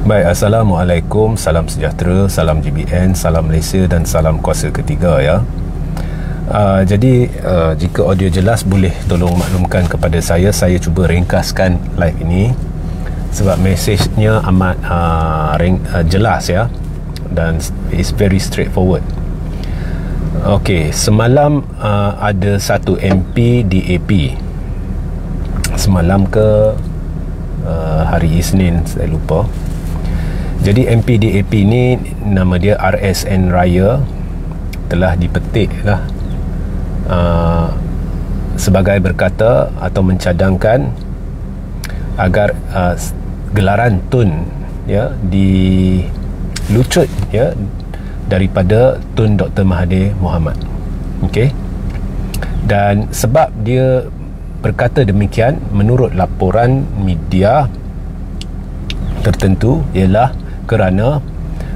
Baik, Assalamualaikum, salam sejahtera, salam GBN, salam Malaysia dan salam kuasa ketiga ya. Jadi jika audio jelas boleh tolong maklumkan kepada saya cuba ringkaskan live ini sebab mesejnya amat jelas ya, dan it's very straightforward. Okey, semalam ada satu MP DAP. Semalam ke hari Isnin, saya lupa. Jadi MP DAP ni nama dia RSN Raya, telah dipetik lah sebagai berkata atau mencadangkan agar gelaran TUN ya dilucut ya daripada Tun Dr. Mahathir Mohamad. Okey. Dan sebab dia berkata demikian, menurut laporan media tertentu, ialah kerana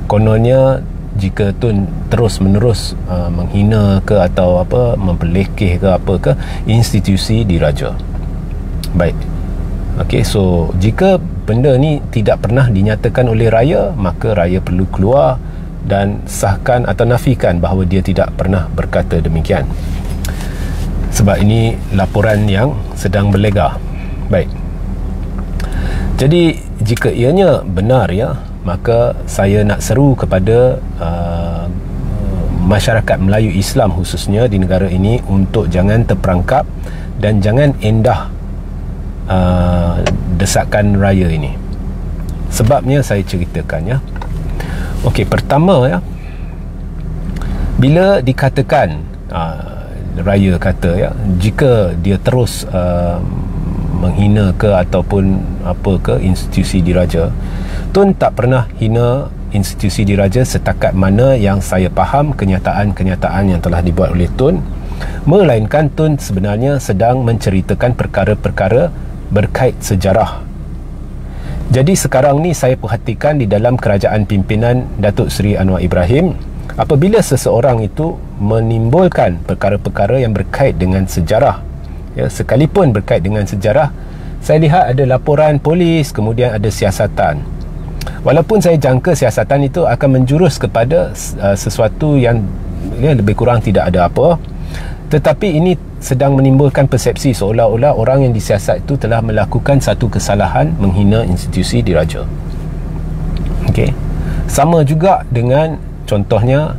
kononnya jika Tun terus menerus menghina ke atau apa, mempelekeh ke apa ke institusi diraja. Baik. Okey, so jika benda ni tidak pernah dinyatakan oleh raya, maka raya perlu keluar dan sahkan atau nafikan bahawa dia tidak pernah berkata demikian. Sebab ini laporan yang sedang berlega. Baik. Jadi jika ianya benar ya, maka saya nak seru kepada masyarakat Melayu Islam khususnya di negara ini untuk jangan terperangkap dan jangan endah desakan raya ini. Sebabnya saya ceritakan ya. Okey, pertama ya, bila dikatakan raya kata ya, jika dia terus menghina ke ataupun apa ke institusi diraja, Tun tak pernah hina institusi diraja setakat mana yang saya faham kenyataan-kenyataan yang telah dibuat oleh Tun, melainkan Tun sebenarnya sedang menceritakan perkara-perkara berkait sejarah. Jadi sekarang ni saya perhatikan di dalam kerajaan pimpinan Datuk Seri Anwar Ibrahim, apabila seseorang itu menimbulkan perkara-perkara yang berkait dengan sejarah ya, sekalipun berkait dengan sejarah, saya lihat ada laporan polis, kemudian ada siasatan. Walaupun saya jangka siasatan itu akan menjurus kepada sesuatu yang ya, lebih kurang tidak ada apa, tetapi ini sedang menimbulkan persepsi seolah-olah orang yang disiasat itu telah melakukan satu kesalahan menghina institusi diraja. Okey. Sama juga dengan contohnya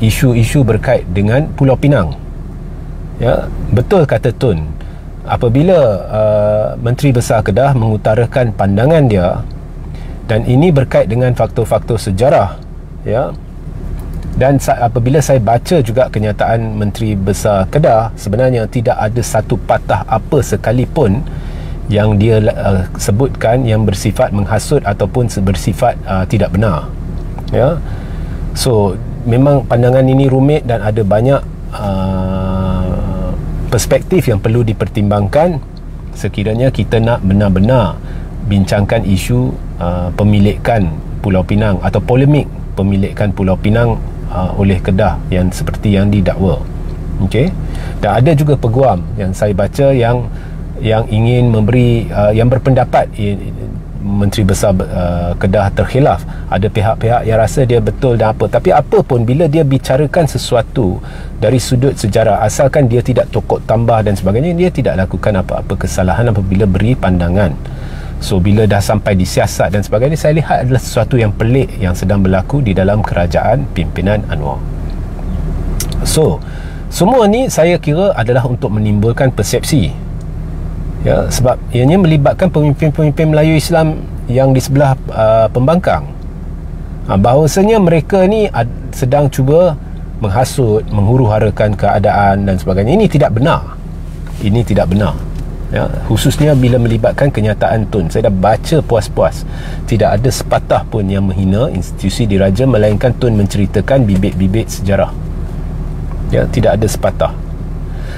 isu-isu berkait dengan Pulau Pinang. Ya, betul kata Tun, apabila Menteri Besar Kedah mengutarakan pandangan dia, dan ini berkait dengan faktor-faktor sejarah ya, dan apabila saya baca juga kenyataan Menteri Besar Kedah, sebenarnya tidak ada satu patah apa sekalipun yang dia sebutkan yang bersifat menghasut ataupun bersifat tidak benar ya. So memang pandangan ini rumit dan ada banyak perspektif yang perlu dipertimbangkan sekiranya kita nak benar-benar bincangkan isu pemilikan Pulau Pinang atau polemik pemilikan Pulau Pinang oleh Kedah yang seperti yang didakwa. Okey. Dan ada juga peguam yang saya baca yang ingin memberi yang berpendapat Menteri Besar Kedah terkhilaf. Ada pihak-pihak yang rasa dia betul dan apa, tapi apa pun bila dia bicarakan sesuatu dari sudut sejarah, asalkan dia tidak tokok tambah dan sebagainya, dia tidak lakukan apa-apa kesalahan apabila beri pandangan. So bila dah sampai disiasat dan sebagainya, saya lihat adalah sesuatu yang pelik yang sedang berlaku di dalam kerajaan pimpinan Anwar. So semua ni saya kira adalah untuk menimbulkan persepsi ya, sebab ianya melibatkan pemimpin-pemimpin Melayu Islam yang di sebelah pembangkang, bahawasanya mereka ni sedang cuba menghasut, menghuru-harakan keadaan dan sebagainya. Ini tidak benar. Ini tidak benar ya, khususnya bila melibatkan kenyataan Tun. Saya dah baca puas-puas, tidak ada sepatah pun yang menghina institusi diraja, melainkan Tun menceritakan bibit-bibit sejarah ya, tidak ada sepatah.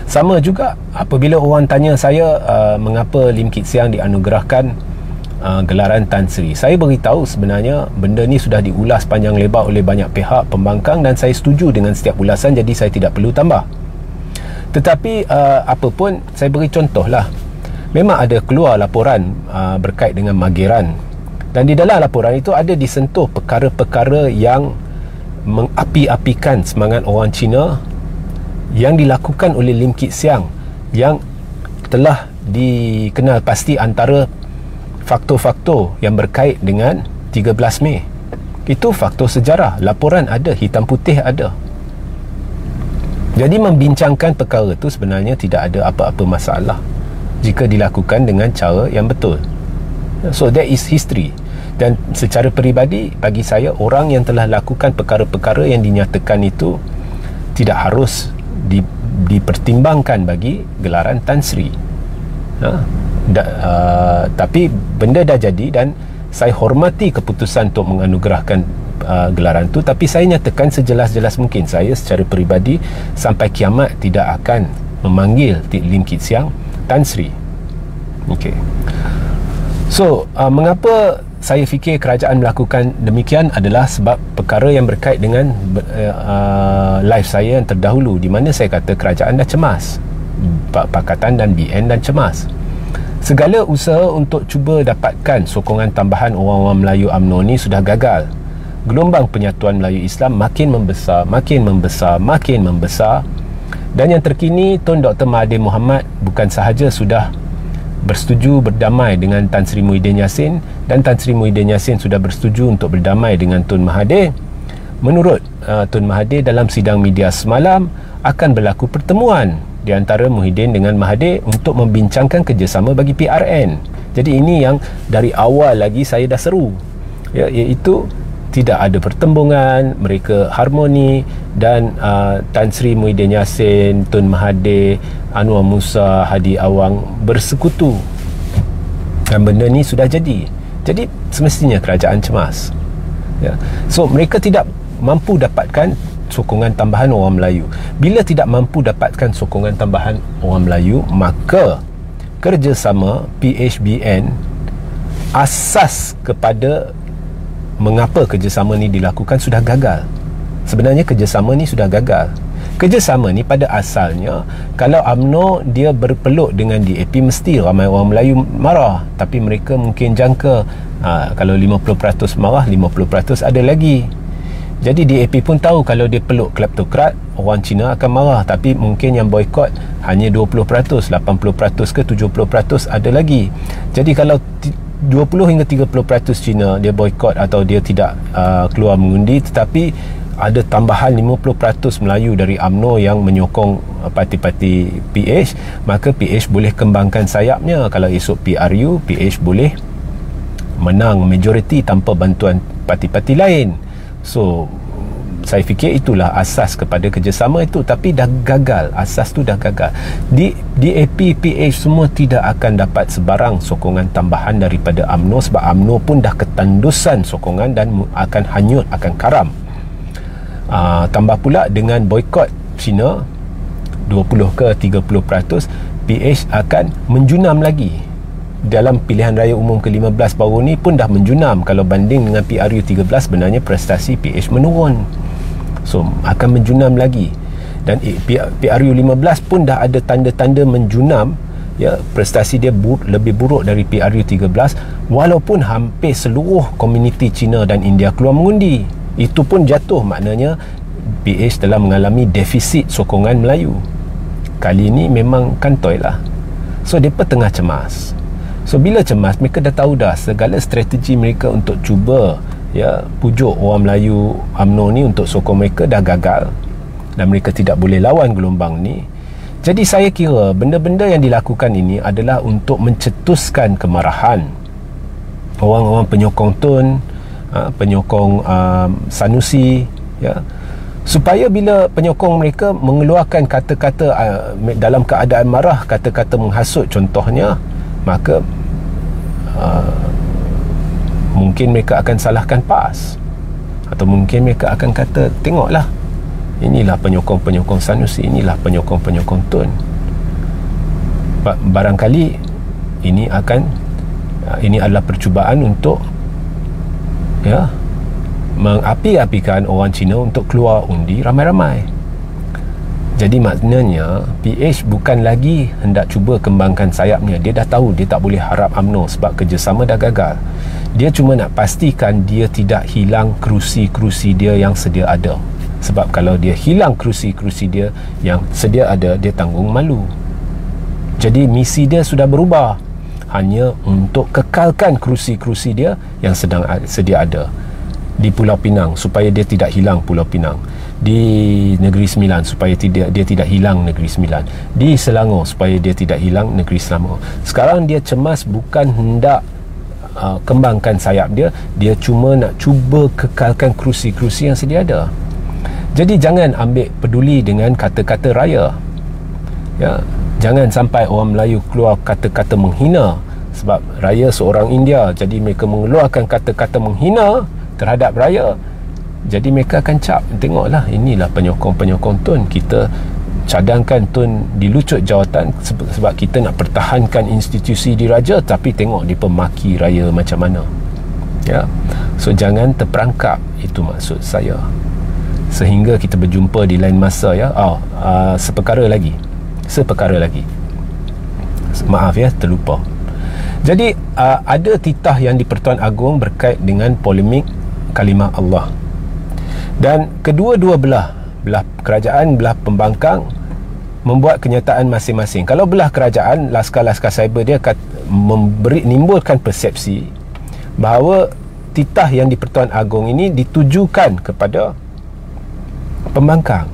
Sama juga apabila orang tanya saya mengapa Lim Kit Siang dianugerahkan gelaran Tan Sri, saya beritahu sebenarnya benda ni sudah diulas panjang lebar oleh banyak pihak pembangkang dan saya setuju dengan setiap ulasan, jadi saya tidak perlu tambah. Tetapi apa pun, saya beri contohlah, memang ada keluar laporan berkait dengan Mageran, dan di dalam laporan itu ada disentuh perkara-perkara yang mengapi-apikan semangat orang Cina yang dilakukan oleh Lim Kit Siang, yang telah dikenal pasti antara faktor-faktor yang berkait dengan 13 Mei. Itu faktor sejarah, laporan ada, hitam putih ada. Jadi membincangkan perkara itu sebenarnya tidak ada apa-apa masalah jika dilakukan dengan cara yang betul. So that is history. Dan secara peribadi, bagi saya, orang yang telah lakukan perkara-perkara yang dinyatakan itu tidak harus dipertimbangkan bagi gelaran Tan Sri. Tapi benda dah jadi dan saya hormati keputusan untuk menganugerahkan gelaran tu, tapi saya nyatakan sejelas-jelas mungkin, saya secara peribadi sampai kiamat tidak akan memanggil Lim Kit Siang Tan Sri. Okey. So, mengapa saya fikir kerajaan melakukan demikian adalah sebab perkara yang berkait dengan live saya yang terdahulu, di mana saya kata kerajaan dah cemas, Pakatan dan BN dan cemas. Segala usaha untuk cuba dapatkan sokongan tambahan orang-orang Melayu UMNO ni sudah gagal. Gelombang penyatuan Melayu Islam makin membesar, makin membesar, makin membesar. Dan yang terkini, Tun Dr. Mahathir Mohamad bukan sahaja sudah bersetuju berdamai dengan Tan Sri Muhyiddin Yassin, dan Tan Sri Muhyiddin Yassin sudah bersetuju untuk berdamai dengan Tun Mahathir. Menurut Tun Mahathir, dalam sidang media semalam akan berlaku pertemuan di antara Muhyiddin dengan Mahathir untuk membincangkan kerjasama bagi PRN. Jadi ini yang dari awal lagi saya dah seru, iaitu tidak ada pertembungan, mereka harmoni, dan Tan Sri Muhyiddin Yassin, Tun Mahathir, Anwar Musa, Hadi Awang bersekutu, dan benda ni sudah jadi. Jadi semestinya kerajaan cemas, So mereka tidak mampu dapatkan sokongan tambahan orang Melayu. Bila tidak mampu dapatkan sokongan tambahan orang Melayu, maka kerjasama PHBN, asas kepada mengapa kerjasama ni dilakukan sudah gagal. Sebenarnya kerjasama ni sudah gagal. Kerjasama ni pada asalnya, kalau UMNO dia berpeluk dengan DAP, mesti ramai orang Melayu marah. Tapi mereka mungkin jangka, kalau 50% marah, 50% ada lagi. Jadi DAP pun tahu kalau dia peluk kleptokrat, orang Cina akan marah. Tapi mungkin yang boykot hanya 20%, 80% ke 70% ada lagi. Jadi kalau 20 hingga 30% Cina dia boykot atau dia tidak keluar mengundi, tetapi ada tambahan 50% Melayu dari UMNO yang menyokong parti-parti PH, maka PH boleh kembangkan sayapnya. Kalau esok PRU, PH boleh menang majoriti tanpa bantuan parti-parti lain. So saya fikir itulah asas kepada kerjasama itu, tapi dah gagal. Asas tu dah gagal. DAP, PH semua tidak akan dapat sebarang sokongan tambahan daripada UMNO, sebab UMNO pun dah ketandusan sokongan dan akan hanyut, akan karam. Tambah pula dengan boykot China 20 ke 30%, PH akan menjunam lagi. Dalam pilihan raya umum ke-15 baru ni pun dah menjunam. Kalau banding dengan PRU 13, sebenarnya prestasi PH menurun. So akan menjunam lagi. Dan PRU 15 pun dah ada tanda-tanda menjunam, prestasi dia lebih buruk dari PRU 13, walaupun hampir seluruh komuniti Cina dan India keluar mengundi. Itu pun jatuh, maknanya PH telah mengalami defisit sokongan Melayu. Kali ini memang kantoi lah. So mereka tengah cemas. So bila cemas, mereka dah tahu dah segala strategi mereka untuk cuba pujuk orang Melayu UMNO ni untuk sokong mereka dah gagal, dan mereka tidak boleh lawan gelombang ni. Jadi saya kira benda-benda yang dilakukan ini adalah untuk mencetuskan kemarahan orang-orang penyokong Tun, penyokong Sanusi, supaya bila penyokong mereka mengeluarkan kata-kata dalam keadaan marah, kata-kata menghasut contohnya, maka mungkin mereka akan salahkan PAS, atau mungkin mereka akan kata, tengoklah, inilah penyokong-penyokong Sanusi, inilah penyokong-penyokong Tun. Barangkali ini adalah percubaan untuk mengapi-apikan orang Cina untuk keluar undi ramai-ramai. Jadi maknanya PH bukan lagi hendak cuba kembangkan sayapnya. Dia dah tahu dia tak boleh harap UMNO sebab kerjasama dah gagal. Dia cuma nak pastikan dia tidak hilang kerusi-kerusi dia yang sedia ada. Sebab kalau dia hilang kerusi-kerusi dia yang sedia ada, dia tanggung malu. Jadi misi dia sudah berubah, hanya untuk kekalkan kerusi-kerusi dia yang sedang sedia ada di Pulau Pinang supaya dia tidak hilang Pulau Pinang, di Negeri Sembilan supaya dia tidak hilang Negeri Sembilan, di Selangor supaya dia tidak hilang Negeri Selangor. Sekarang dia cemas bukan hendak kembangkan sayap dia, dia cuma nak cuba kekalkan kerusi-kerusi yang sedia ada. Jadi jangan ambil peduli dengan kata-kata raya, ya. Jangan sampai orang Melayu keluar kata-kata menghina sebab raya seorang India, jadi mereka mengeluarkan kata-kata menghina terhadap raya. Jadi mereka akan cap, tengoklah inilah penyokong-penyokong Tun, kita cadangkan Tun dilucut jawatan sebab kita nak pertahankan institusi diraja, tapi tengok dia pemaki raya macam mana, ya. So jangan terperangkap, itu maksud saya. Sehingga kita berjumpa di lain masa, ya. Seperkara lagi, maaf ya, terlupa. Jadi ada titah yang di Pertuan Agong berkait dengan polemik kalimah Allah, dan kedua-dua belah kerajaan, belah pembangkang membuat kenyataan masing-masing. Kalau belah kerajaan, laskar-laskar cyber dia menimbulkan persepsi bahawa titah yang di Pertuan Agong ini ditujukan kepada pembangkang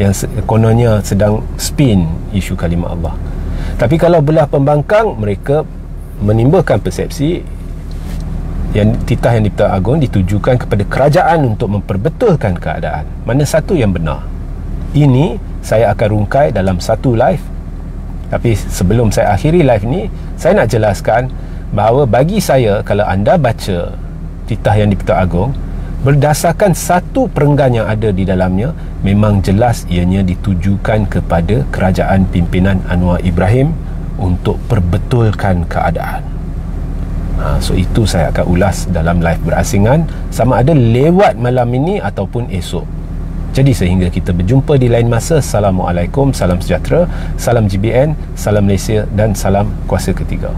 yang kononnya sedang spin isu kalimah Allah. Tapi kalau belah pembangkang, mereka menimbulkan persepsi yang titah yang di Pertuan Agong ditujukan kepada kerajaan untuk memperbetulkan keadaan. Mana satu yang benar? Ini saya akan rungkai dalam satu live. Tapi sebelum saya akhiri live ni, saya nak jelaskan bahawa bagi saya, kalau anda baca titah yang di Pertuan Agong, berdasarkan satu perenggan yang ada di dalamnya, memang jelas ianya ditujukan kepada kerajaan pimpinan Anwar Ibrahim untuk perbetulkan keadaan. So itu saya akan ulas dalam live berasingan, sama ada lewat malam ini ataupun esok. Jadi sehingga kita berjumpa di lain masa. Assalamualaikum, salam sejahtera, salam GBN, salam Malaysia dan salam kuasa ketiga.